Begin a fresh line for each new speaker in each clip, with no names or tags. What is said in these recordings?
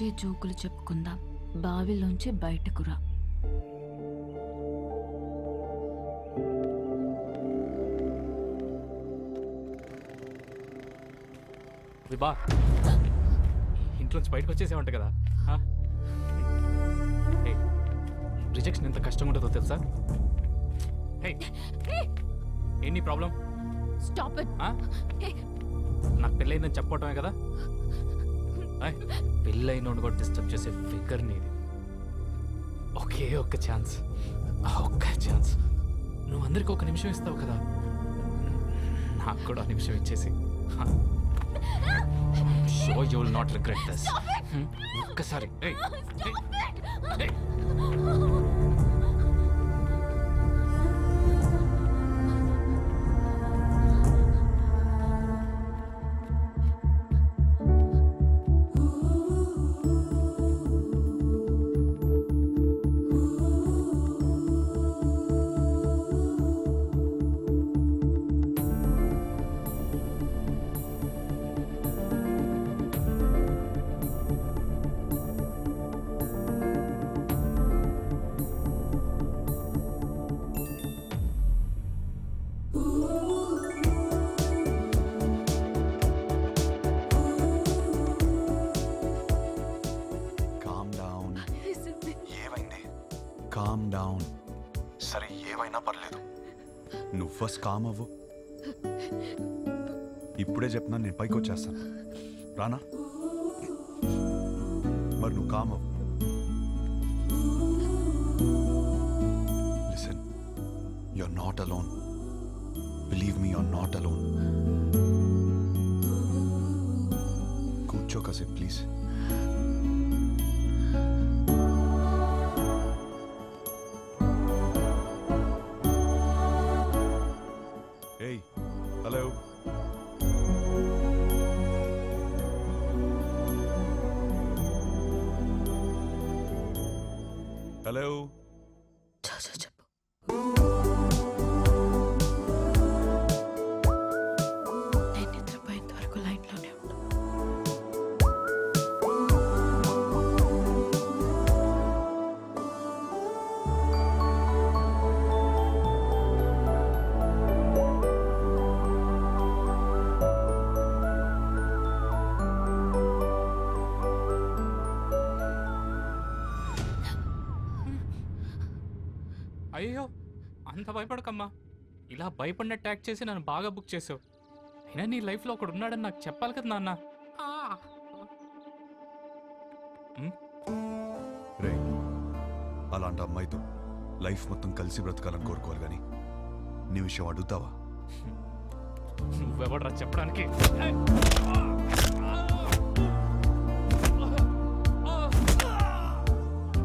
వచ్చే జోకులు చెప్పుకుందాం. బావిలోంచి బయటకు రా.
విభా, ఇంట్లోంచి బయటకు వచ్చేసేవంట కదా. రిజెక్షన్ ఎంత కష్టంగా ఉంటుందో తెలుసా? ఏంటి ప్రాబ్లం? నాకు పెళ్ళయిందని చెప్పటమే కదా. పెళ్ళైన కూడా డిస్టర్బ్ చేసే ఫిగర్ నీది. ఒకే ఒక్క ఛాన్స్, ఒక్క ఛాన్స్. నువ్వు అందరికి ఒక నిమిషం ఇస్తావు కదా, నాకు కూడా నిమిషం ఇచ్చేసి. Sure you will not regret this. ఒక్కసారి.
Calm down. సరే, ఏమైనా పర్లేదు, నువ్వు ఫస్ట్ కామ్ అవ్వు. ఇప్పుడే చెప్తున్నా, నేను పైకి వచ్చేస్తాను. రానా? మరి నువ్వు కామ్ అవ్వు. Listen, you're not alone. Believe me, you're not alone. కూర్చో కాసేపు ప్లీజ్. Hello, hello.
చెప్పు. నేను నిద్రపోయేంత వరకు లైన్లోనే ఉంటాను.
అయ్యో, అంత భయపడకమ్మా. ఇలా భయపడినట్టు యాక్ట్ చేసి నన్ను బాగా బుక్ చేసావు. అయినా నీ లైఫ్లో ఒకడు ఉన్నాడని నాకు చెప్పాలి కదా నాన్న.
రే, అలాంటి అమ్మాయితో లైఫ్ మొత్తం కలిసి బ్రతకాలని కోరుకోవాలి, కానీ నీ విషయం అడుగుతావా?
నువ్వెవడరా చెప్పడానికి?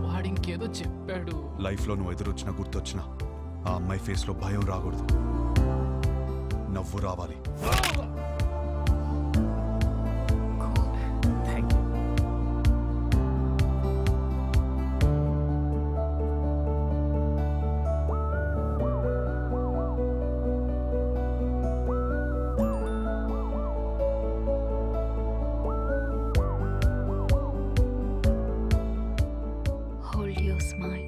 వాడింకేదో చెప్పాడు.
లైఫ్లో నువ్వు ఎదురొచ్చినా గుర్తొచ్చినా ఆ అమ్మాయి ఫేస్లో భయం రాకూడదు, నవ్వు రావాలి.
Hold your smile.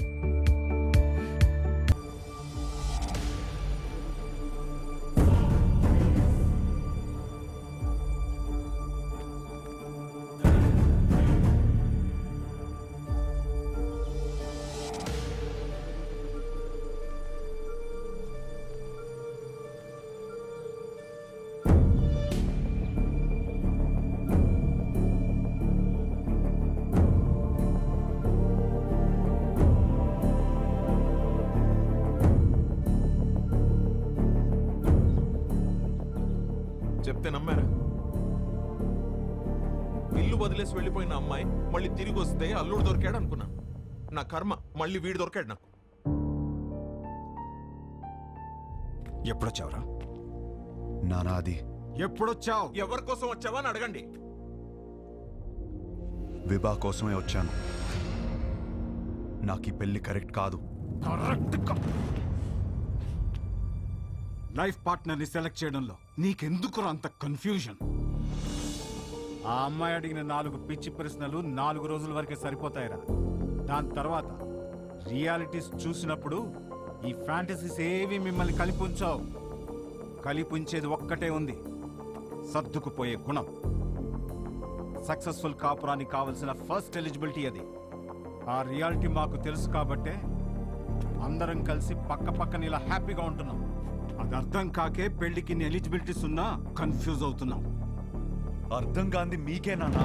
చెప్తే నమ్మారా? ఇల్లు వదిలేసి వెళ్ళిపోయిన అమ్మాయి మళ్ళీ తిరిగి వస్తే అల్లుడు దొరికాడు అనుకున్నా. నా కర్మ, మళ్ళీ వీడు దొరికాడు నాకు.
ఎప్పుడొచ్చావురా? నానా, అది
ఎప్పుడొచ్చావు? ఎవరి కోసం వచ్చావా అని అడగండి.
విభా కోసమే వచ్చాను. నాకు ఈ పెళ్లి కరెక్ట్ కాదు.
లైఫ్ పార్ట్నర్ని సెలెక్ట్ చేయడంలో నీకెందుకు అంత కన్ఫ్యూజన్? ఆ అమ్మాయి అడిగిన 4 పిచ్చి ప్రశ్నలు 4 రోజుల వరకే సరిపోతాయిరా. దాని తర్వాత రియాలిటీస్ చూసినప్పుడు ఈ ఫ్యాంటసీస్ ఏవి మిమ్మల్ని కలిపుంచావు. కలిపుంచేది ఒక్కటే ఉంది, సర్దుకుపోయే గుణం. సక్సెస్ఫుల్ కాపురానికి కావలసిన ఫస్ట్ ఎలిజిబిలిటీ అది. ఆ రియాలిటీ మాకు తెలుసు కాబట్టే అందరం కలిసి పక్క పక్కన ఇలా హ్యాపీగా ఉంటున్నాం. అది అర్థం కాకే పెళ్లికి ఎలిజిబిలిటీస్ ఉన్నా కన్ఫ్యూజ్ అవుతున్నాం.
అర్థం కాంది మీకే నాన్న.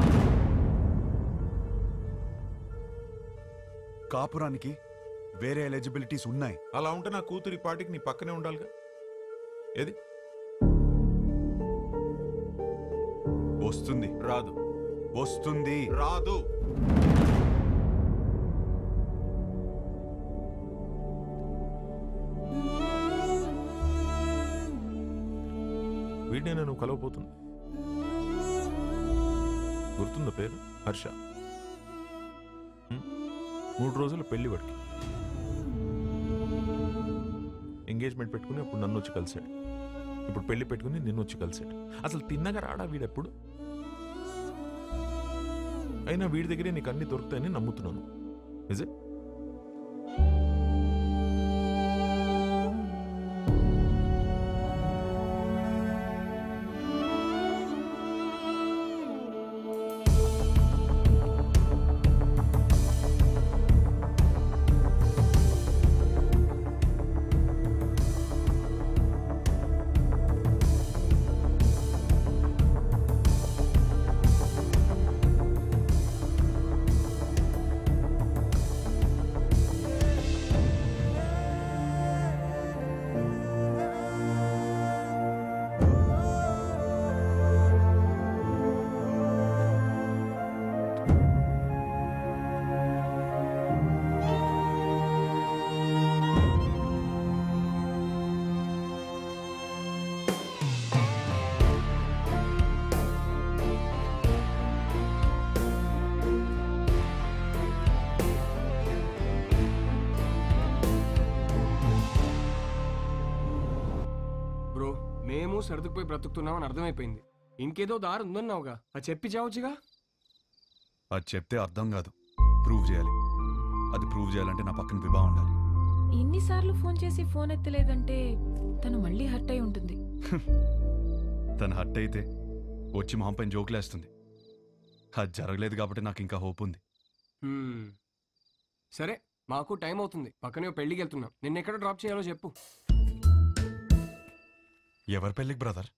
కాపురానికి వేరే ఎలిజిబిలిటీస్ ఉన్నాయి.
అలా ఉంటే నా కూతురి పాటికి నీ పక్కనే ఉండాలిగా. ఏది
వస్తుంది
రాదు,
వస్తుంది
రాదు. వీడినే నువ్వు కలవపోతుంది. గుర్తుందా పేరు? హర్ష. 3 రోజులు పెళ్లి వాడికి. ఎంగేజ్మెంట్ పెట్టుకుని అప్పుడు నన్ను వచ్చి కలిశాడు. ఇప్పుడు పెళ్లి పెట్టుకుని నిన్ను వచ్చి కలిశాడు. అసలు తిన్నగా రాడా వీడెప్పుడు? అయినా వీడి దగ్గరే నీకు అన్ని దొరుకుతాయని నమ్ముతున్నాను. నిజే?
మేము సర్దుకుపోయి బ్రతుకుతున్నామని అర్థమైపోయింది. ఇంకేదో దారి ఉందన్నావుగా, అది చెప్పి చావచ్చుగా.
అది చెప్తే అర్థం కాదు, ప్రూవ్ చేయాలి. అది ప్రూవ్ చేయాలంటే నా పక్కన విభా ఉండాలి.
ఇన్నిసార్లు ఫోన్ చేసి ఫోన్ ఎత్తలేదంటే తను మళ్ళీ హర్ట్ అయి ఉంటుంది.
తను హర్ట్ అయితే వచ్చి మొహం పైన జోకులేస్తుంది. అది జరగలేదు కాబట్టి నాకు ఇంకా హోప్ ఉంది.
సరే, మాకు టైం అవుతుంది. పక్కనే పెళ్లికి వెళ్తున్నాం. నిన్న ఎక్కడ డ్రాప్ చేయాలో చెప్పు.
ఎవరి పెళ్ళికి బ్రదర్?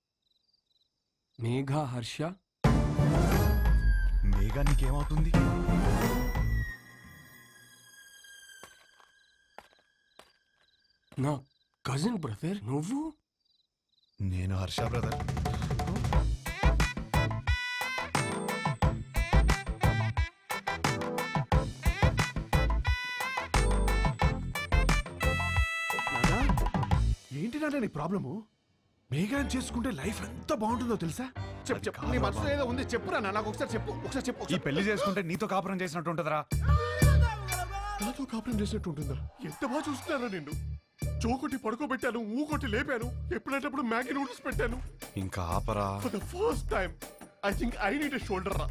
మేఘా, హర్ష.
మేఘా నీకేమవుతుంది?
నా కజిన్ బ్రదర్ నువ్వు.
నేను హర్ష బ్రదర్.
ఏంటి నాన్న నీ ప్రాబ్లము? మేఘాన్ని చేసుకుంటే లైఫ్ ఎంత బాగుంటుందో తెలుసా? చెప్పు చెప్పు, నీ మనసులో ఏదో ఉంది, చెప్పురా నాన్న. నాకు ఒకసారి చెప్పు, ఒకసారి చెప్పు.
ఈ పెళ్లి చేసుకుంటే నీతో కాపురం చేసినట్టు ఉంటుందిరా.
నాతో కాపురం చేసినట్టు ఉంటుందా? ఎంత బాగా చూస్తున్నారా నిన్ను. చోకొట్టి పడుకోబెట్టాను, ఊకొట్టి లేపాను, ఎప్పుడైనప్పుడు మ్యాగీ నూడిల్స్ పెట్టాను.
ఇంకా ఆపరా.
For the first time I think I need a shoulder రా.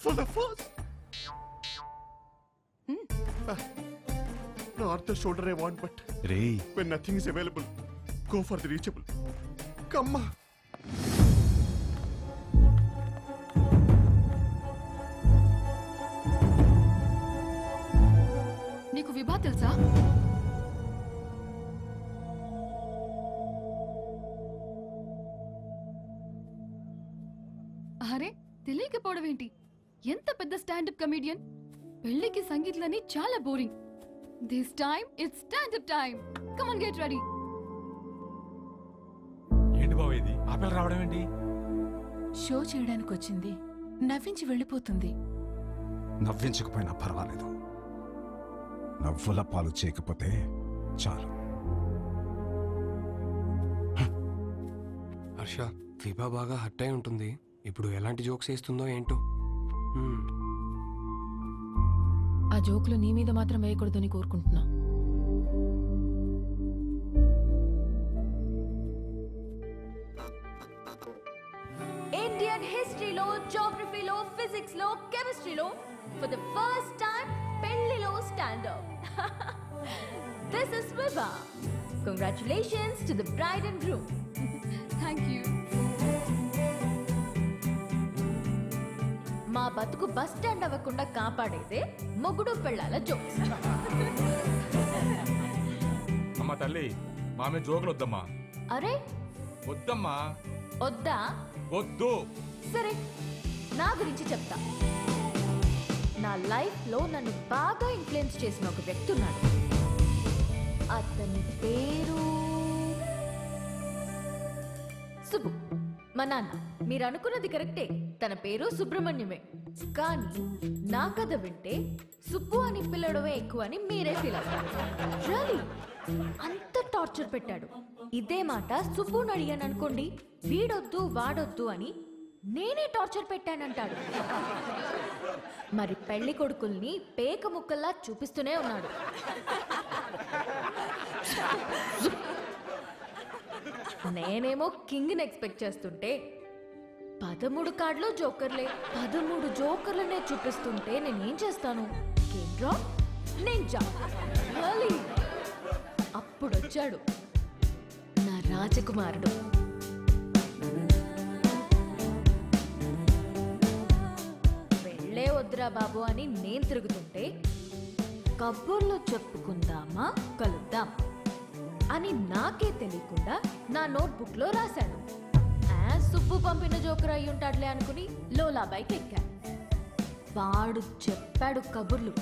For the first not the shoulder I want, but
రేయ్,
when nothing is available, go for the reachable. Come on.
నీకు విభా తెలుసా? అరే, తెలియకపోవడం ఏంటి? ఎంత పెద్ద స్టాండప్ కమెడియన్. పెళ్లికి సంగీత్లని చాలా boring. This time it's standup time. Come on, get ready.
ఏంటి బావ ఇది? ఆపేల రావడం ఏంటి?
షో చేయడానికి వచ్చింది, నవ్వించి వెళ్ళిపోతుంది.
నవ్వించకపోయినా పర్వాలేదు, నవ్వుల పాలు చేయకపోతే చాలు.
హర్ష, విభా బాగా హర్ట్ అయి ఉంటుంది. ఇప్పుడు ఎలాంటి జోక్స్ వేస్తుందో ఏంటో.
ఆ జోకులు నీ మీద మాత్రం వేయకూడదని కోరుకుంటున్నా.
ఇండియా
ఇండియన్ హిస్టరీలో, జోగ్రఫీలో, ఫిజిక్స్లో, కెమిస్ట్రీలో ఫర్ ద ఫస్ట్ టైం పెళ్లిలో standard. This is Vibha. Congratulations to the bride and groom.
Thank you.
మా బతుకు బస్ స్టాండ్ అవ్వకుండా కాపాడేదే మొగుడు పెళ్ళాల జోక్స్.
అమ్మా తల్లి, మామే జోకులు వద్దమ్మా.
అరే
వద్దమ్మా.
వద్దా?
వద్దు.
సరే, నా గురించి చెప్తా. నా లైఫ్ లో నన్ను బాగా ఇన్ఫ్లుయెన్స్ చేసిన ఒక వ్యక్తి ఉన్నాడు. అతని పేరు సుబ్బు. మా నాన్న. మీరు అనుకున్నది కరెక్టే, తన పేరు సుబ్రహ్మణ్యమే. కానీ నా కథ వింటే సుబ్బు అని పిల్లడమే ఎక్కువ అని మీరే ఫీల్ అవుతారు. రియల్లీ అంత టార్చర్ పెట్టాడు. ఇదే మాట సుబ్బుని అడిగాను అనుకోండి, వీడొద్దు వాడొద్దు అని నేనే టార్చర్ పెట్టానంటాడు. మరి పెళ్లి కొడుకుల్ని పేక ముక్కల్లా చూపిస్తూనే ఉన్నాడు. నేనేమో కింగ్ని ఎక్స్పెక్ట్ చేస్తుంటే 13 కార్డులో జోకర్లే. 13 జోకర్లనే చూపిస్తుంటే నేనేం చేస్తాను? నింజా. అప్పుడొచ్చాడు నా రాజకుమారుడు. వెళ్ళే వద్దురా బాబు అని నేను తిరుగుతుంటే, కబుర్లో చెప్పుకుందామా, కలుద్దాం అని నాకే తెలియకుండా నా నోట్బుక్ లో రాశాడు. సుబ్బు పంపిన జోకర్ అయి ఉంటాడులే అనుకుని లోలా బైక్ ఎక్కాను. వాడు చెప్పాడు కబుర్లు.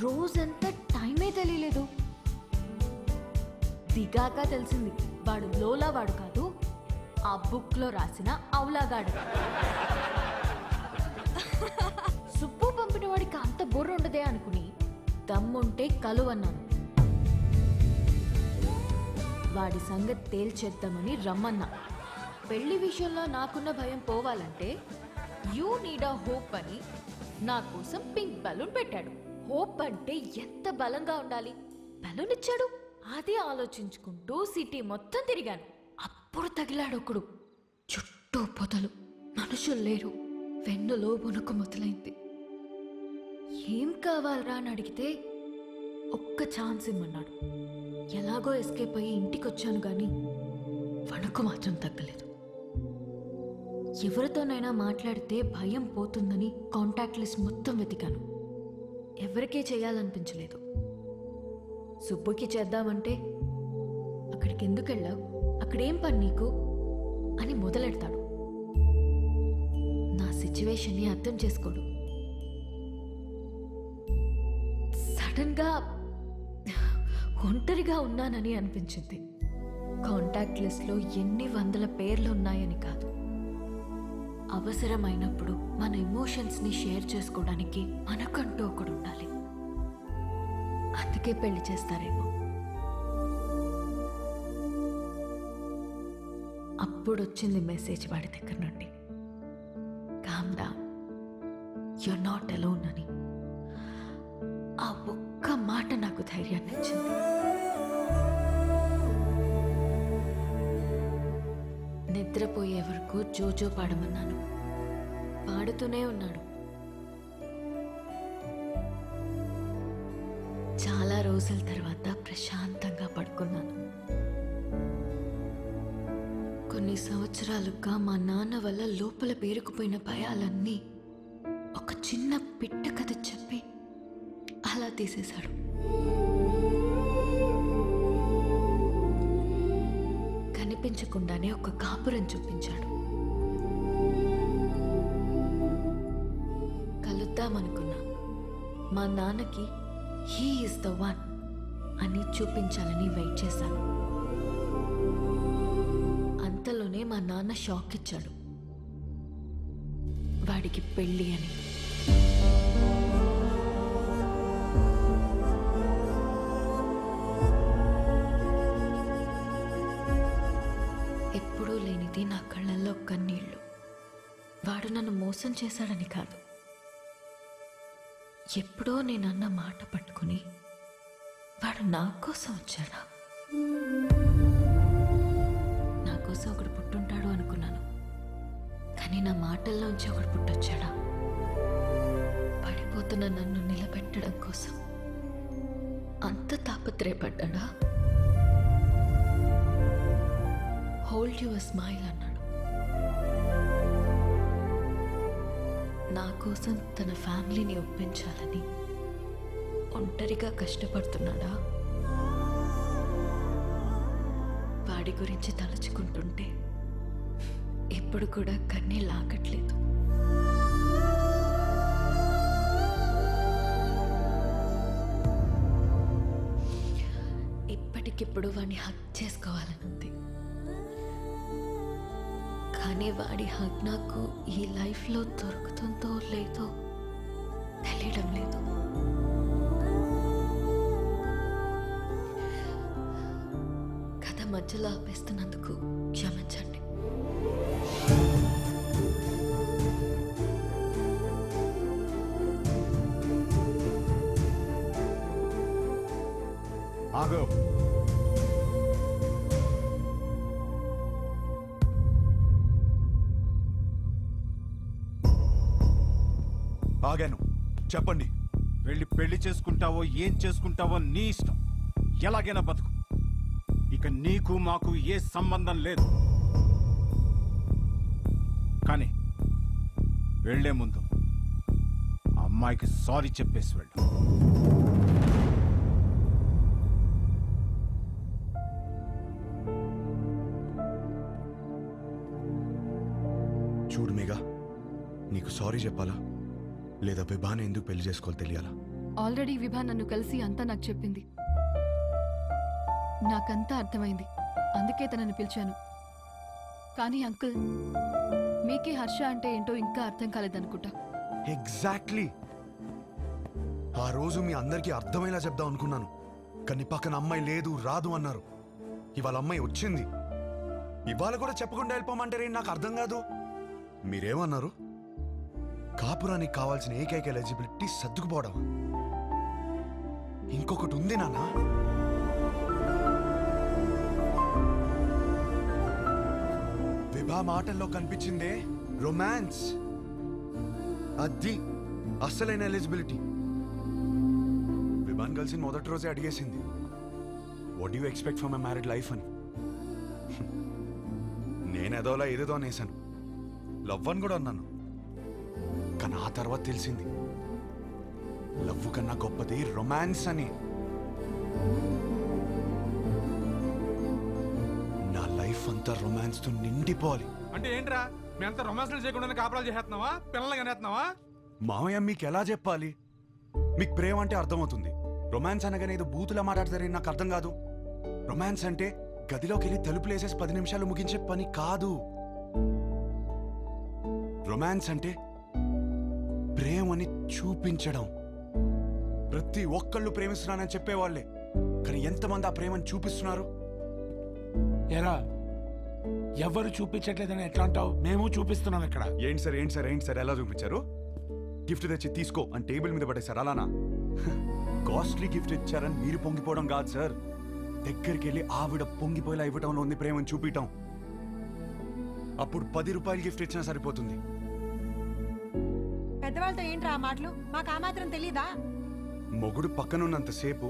రోజంతా టైమే తెలియలేదు. దిగాక తెలిసింది వాడు లోలా వాడు కాదు, ఆ బుక్ లో రాసిన అవులాగాడు. సుబ్బు పంపిన వాడికి అంత బుర్ర ఉండదే అనుకుని దమ్ముంటే కలువన్నాను. వాడి సంగతి తేల్చేద్దామని రమ్మన్నా. పెళ్లి విషయంలో నాకున్న భయం పోవాలంటే యూ నీడ్ అ హోప్ అని నా కోసం పింక్ బలూన్ పెట్టాడు. హోప్ అంటే ఎంత బలంగా ఉండాలి. బలూన్ ఇచ్చాడు. అదే ఆలోచించుకుంటూ సిటీ మొత్తం తిరిగాను. అప్పుడు తగిలాడు ఒకడు. చుట్టూ పొదలు, మనుషులు లేరు. వెన్నులో వణుకు మొదలైంది. ఏం కావాలరా అని అడిగితే ఒక్క ఛాన్స్ ఇమ్మన్నాడు. ఎలాగో ఎస్కేప్ అయ్యి ఇంటికొచ్చాను గాని వణుకు మాత్రం తగ్గలేదు. ఎవరితోనైనా మాట్లాడితే భయం పోతుందని కాంటాక్ట్ లిస్ట్ మొత్తం వెతికాను. ఎవరికే చేయాలనిపించలేదు. సుబ్బుకి చేద్దామంటే అక్కడికి ఎందుకు వెళ్ళావు, అక్కడేం పని నీకు అని మొదలెడతాడు. నా సిచ్యువేషన్ని అర్థం చేసుకోడు. సడన్గా ఒంటరిగా ఉన్నానని అనిపించింది. కాంటాక్ట్ లిస్ట్లో ఎన్ని వందల పేర్లు ఉన్నాయని కాదు, అవసరమైనప్పుడు మన ఎమోషన్స్ని షేర్ చేసుకోవడానికి మనకంటూ ఒకడు ఉండాలి. అందుకే పెళ్లి చేస్తారేమో. అప్పుడు వచ్చింది మెసేజ్ వాడి దగ్గర నుండి, calm down, you're not alone అని. ఆ ఒక్క మాట నాకు ధైర్యాన్ని ఇచ్చింది. నిద్రపోయే వరకు జోజో పాడమన్నాను. పాడుతూనే ఉన్నాడు. చాలా రోజుల తర్వాత ప్రశాంతంగా పడుకున్నాను. కొన్ని సంవత్సరాలుగా మా నాన్న వల్ల లోపల పేరుకుపోయిన భయాలన్నీ ఒక చిన్న పిట్ట కథ చెప్పి అలా తీసేశాడు. కనిపించకుండానే ఒక కాపురం చూపించాడు. కలుద్దామనుకున్నా. మా నాన్నకి హీ ఈజ్ ద వన్ అని చూపించాలని వెయిట్ చేశాను. అంతలోనే మా నాన్న షాక్ ఇచ్చాడు. వాడికి పెళ్ళి అని. ఎప్పుడూ లేనిది నా కళ్ళల్లో కన్నీళ్ళు. వాడు నన్ను మోసం చేశాడని కాదు, ఎప్పుడో నేనన్న మాట పట్టుకుని వాడు నా కోసం వచ్చాడా. నా కోసం ఒకడు పుట్టుంటాడు అనుకున్నాను. నా మాటల్లోంచి ఒకడు పుట్టొచ్చాడా? పడిపోతున్న నన్ను నిలబెట్టడం కోసం అంత తాపత్రయపడ్డా? హోల్డ్ యువర్ స్మైల్ అన్నాడు. నా కోసం తన ఫ్యామిలీని ఒప్పించాలని ఒంటరిగా కష్టపడుతున్నాడా? వాడి గురించి తలుచుకుంటుంటే ఇప్పుడు కూడా కన్నీళ్ళు ఆగట్లేదు. ఇప్పటికిప్పుడు వాడిని హక్ చేసుకోవాలనుంది. కానీ వాడి హక్ నాకు ఈ లైఫ్లో దొరుకుతుందో లేదో తెలియడం లేదు. కథ మధ్యలో ఆపేస్తున్నందుకు క్షమించండి.
ఆగో.
ఆగాను, చెప్పండి.
వెళ్ళి పెళ్లి చేసుకుంటావో ఏం చేసుకుంటావో నీ ఇష్టం. ఎలాగైనా బతుకు. ఇక నీకు మాకు ఏ సంబంధం లేదు. కానీ వెళ్లే ముందు ఆ అమ్మాయికి సారీ చెప్పేసి వెళ్ళు.
చూడు మేఘా, నీకు సారీ చెప్పాలా లేదా విభాని ఎందుకు పెళ్లి చేసుకోవాలి తెలియాలా?
ఆల్రెడీ విభా నన్ను కలిసి అంతా నాకు చెప్పింది. నాకంతా అర్థమైంది. అందుకే తనని పిలిచాను. కానీ అంకుల్, మీకే హర్ష అంటే ఏంటో ఇంకా అర్థం కాలేదనుకుంటా.
ఎగ్జాక్ట్లీ. ఆ రోజు మీ అందరికీ అర్థమయ్యేలా చెప్దాం అనుకున్నాను, కానీ పక్కన అమ్మాయి లేదు, రాదు అన్నారు. ఇవాళ అమ్మాయి వచ్చింది. ఇవాళ కూడా చెప్పకుండా వెళ్ళిపోమంటారే, నాకు అర్థం కాదు. మీరేమన్నారు? కాపురానికి కావాల్సిన ఏకైక ఎలిజిబిలిటీ సర్దుకుపోవడం. ఇంకొకటి ఉంది నాన్న. విభా మాటల్లో కనిపించిందే రొమాన్స్. అది అస్సలైన ఎలిజిబిలిటీ. విభాన్ కలిసి మొదటి రోజే అడిగేసింది, what you expect from a married life అని. నేనేదోలా ఏదేదో అనేసాను, లవ్ అని కూడా అన్నాను. కానీ ఆ తర్వాత తెలిసింది లవ్ కన్నా గొప్పది రొమాన్స్ అని. నా లైఫ్ అంతా రొమాన్స్ తో నిండిపోవాలి.
అంటే ఏంట్రా, మీ అంతా రొమాన్స్లు చేయకుండా కాపురాలు చేస్తున్నావా, పిల్లలు కనేస్తున్నావా?
మామయ్య, మీకు ఎలా చెప్పాలి? మీకు ప్రేమ అంటే అర్థమవుతుంది, రొమాన్స్ అనగానే ఏదో బూతులా మాట్లాడతారని నాకు అర్థం కాదు. రొమాన్స్ అంటే గదిలోకి వెళ్ళి తలుపులేసేసి 10 నిమిషాలు ముగించే పని కాదు. రొమాన్స్ అంటే ప్రేమని చూపించడం. ప్రతి ఒక్కళ్ళు ప్రేమిస్తున్నానని చెప్పేవాళ్లే, కానీ ఎంతమంది ఆ ప్రేమను చూపిస్తున్నారు?
ఎరా, ఎవరు చూపించట్లేదని ఎట్లా అంటావు? మేము చూపిస్తున్నాం ఇక్కడ.
ఏంటి సార్, ఏంటి సార్, ఏంటి సార్, ఎలా చూపించారు? గిఫ్ట్ తెచ్చి తీసుకో అని టేబుల్ మీద పడేశారు, అలానా? కాస్ట్లీ గిఫ్ట్ ఇచ్చారని మీరు పొంగిపోవడం కాదు సార్, దగ్గరికి వెళ్ళి ఆవిడ పొంగిపోయేలా ఇవ్వటంలో ఉంది ప్రేమను చూపించటం. అప్పుడు 10 రూపాయలు గిఫ్ట్ ఇచ్చినా సరిపోతుంది.
పెద్దవాళ్ళతో ఏంట్రా ఆ మాటలు? మాకు ఆ మాత్రం తెలీదా?
మొగుడు పక్కనున్నంతసేపు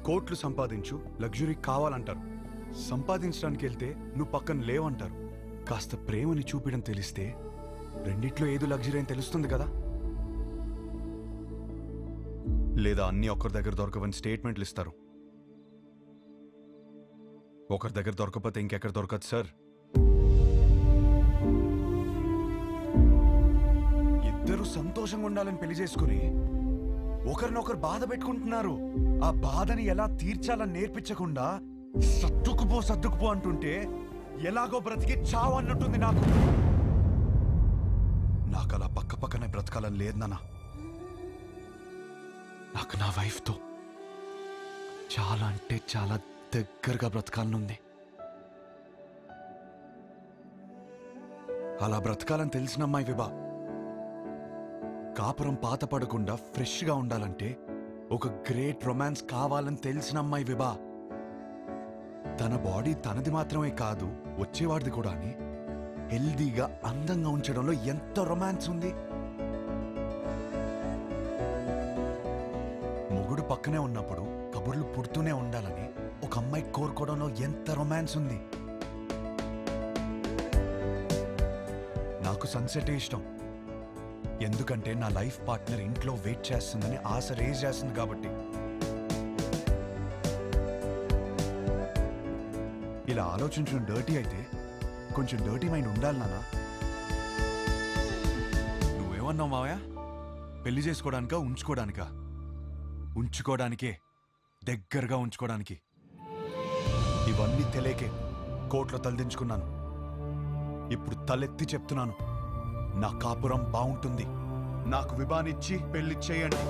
కోట్లు సంపాదించు, లగ్జరీ కావాలంటారు. సంపాదించడానికి వెళ్తే నువ్వు పక్కన లేవంటారు. కాస్త ప్రేమని చూపించడం తెలిస్తే రెండిట్లో ఏదో లగ్జరీ అని తెలుస్తుంది కదా. లేదా అన్నీ ఒకరి దగ్గర దొరకవని స్టేట్మెంట్లు ఇస్తారు. ఒకరి దగ్గర దొరకకపోతే ఇంకెక్కడ దొరకదు సార్. ఇద్దరు సంతోషంగా ఉండాలని పెళ్లి చేసుకుని ఒకరినొకరు బాధ పెట్టుకుంటున్నారు. ఆ బాధని ఎలా తీర్చాలని నేర్పించకుండా సర్దుకుపో అంటుంటే ఎలాగో బ్రతికి చావు అన్నట్టుంది నాకు. నాకు అలా పక్క పక్కనే బ్రతకాలని లేదు నాన్న. నాకు నా వైఫ్తో చాలా అంటే చాలా దగ్గరగా బ్రతకాలనుంది. అలా బ్రతకాలని తెలిసిన అమ్మాయి విభా. కాపురం పాత పడకుండా ఫ్రెష్గా ఉండాలంటే ఒక గ్రేట్ రొమాన్స్ కావాలని తెలిసిన అమ్మాయి విభా. తన బాడీ తనది మాత్రమే కాదు, వచ్చేవాడిది కూడా అని హెల్దీగా అందంగా ఉంచడంలో ఎంత రొమాన్స్ ఉంది. మొగుడు పక్కనే ఉన్నప్పుడు కబుర్లు పుడుతూనే ఉండాలని ఒక అమ్మాయి కోరుకోవడంలో ఎంత రొమాన్స్ ఉంది. నాకు సన్సెట్ ఇష్టం, ఎందుకంటే నా లైఫ్ పార్ట్నర్ ఇంట్లో వెయిట్ చేస్తుందని ఆశ రేజ్ చేస్తుంది కాబట్టి. ఇలా ఆలోచించడం డర్టీ అయితే కొంచెం డర్టీ మైండ్ ఉండాలి నాన్న. నువ్వేమన్నావు మావయ్య? పెళ్లి చేసుకోవడానికా ఉంచుకోవడానికా? ఉంచుకోవడానికే, దగ్గరగా ఉంచుకోవడానికి. ఇవన్నీ తెలియకే కోర్టులో తలదించుకున్నాను. ఇప్పుడు తలెత్తి చెప్తున్నాను, నా కాపురం బాగుంటుంది. నాకు విభానిచ్చి పెళ్లి చేయండి.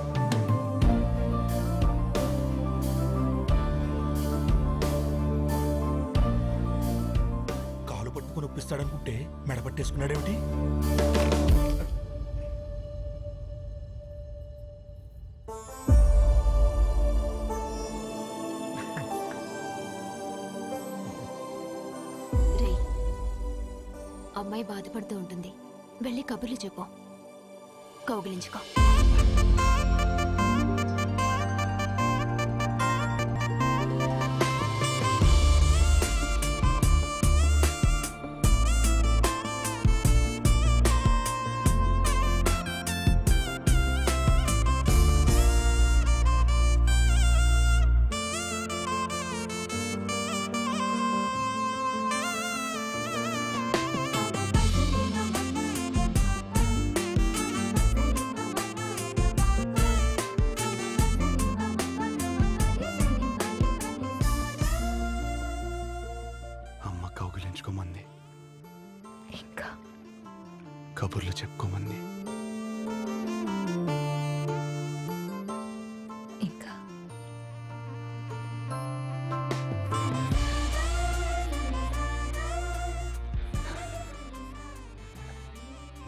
కాలు పట్టుకుని ఒప్పిస్తాడనుకుంటే మెడపట్టేసుకున్నాడేమిటి?
అమ్మాయి బాధపడుతూ ఉంటుంది, వెళ్ళి కబుర్లు చెప్పు, కౌగిలించుకో.
కౌగిలించుకోమంది,
ఇంకా
కబుర్లు చెప్పుకోమంది,
ఇంకా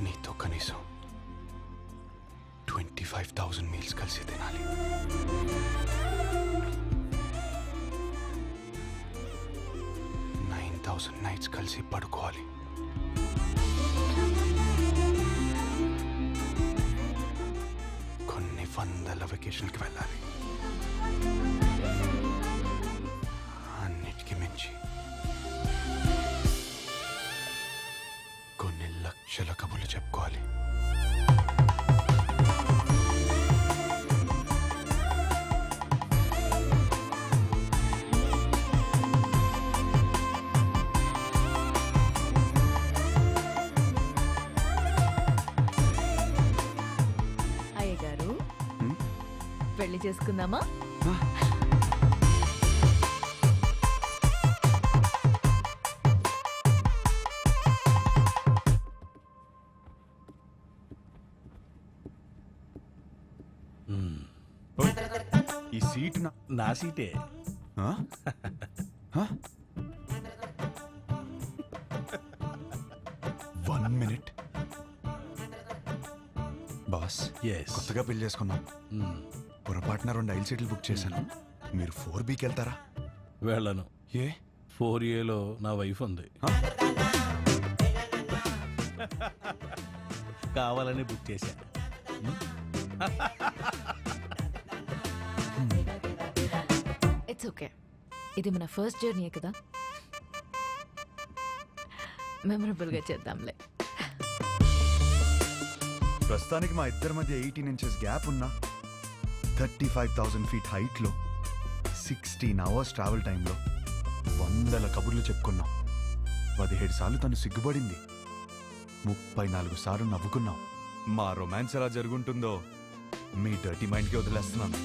నీతో కనీసం 25,000 మీల్స్ కలిసి తినాలి. నైట్స్ కలిసి పడుకోవాలి. కొన్ని వందల వెకేషన్కి వెళ్ళాలి. అన్నిటికీ మించి కొన్ని లక్షల కబుర్లు చెప్పుకోవాలి.
పెళ్లి చేసుకుందామా?
ఈ సీట్
నా సీటే.
వన్ మినిట్ బాస్, కొత్తగా పెళ్లి చేసుకున్నాం. పొరపాటున 2 ఐల్ సీట్లు బుక్ చేశాను. మీరు 4Bకి వెళ్తారా?
వెళ్ళను.
ఏ?
4Aలో నా వైఫ్ ఉంది, కావాలని బుక్ చేశాను.
ఇట్స్ ఓకే, ఇది మన ఫస్ట్ జర్నీ కదా, మెమరబుల్గా చేద్దాంలే.
ప్రస్తుతానికి మా ఇద్దరి మధ్య 18 inches గ్యాప్ ఉన్నా 35,000 feet హైట్లో 16 hours ట్రావెల్ టైంలో 100 కబుర్లు చెప్పుకున్నాం. 17 సార్లు తను సిగ్గుపడింది, 34 సార్లు నవ్వుకున్నాం. మా రొమాన్స్ ఎలా జరుగుంటుందో మీ డర్టీ మైండ్కి వదిలేస్తున్నాను.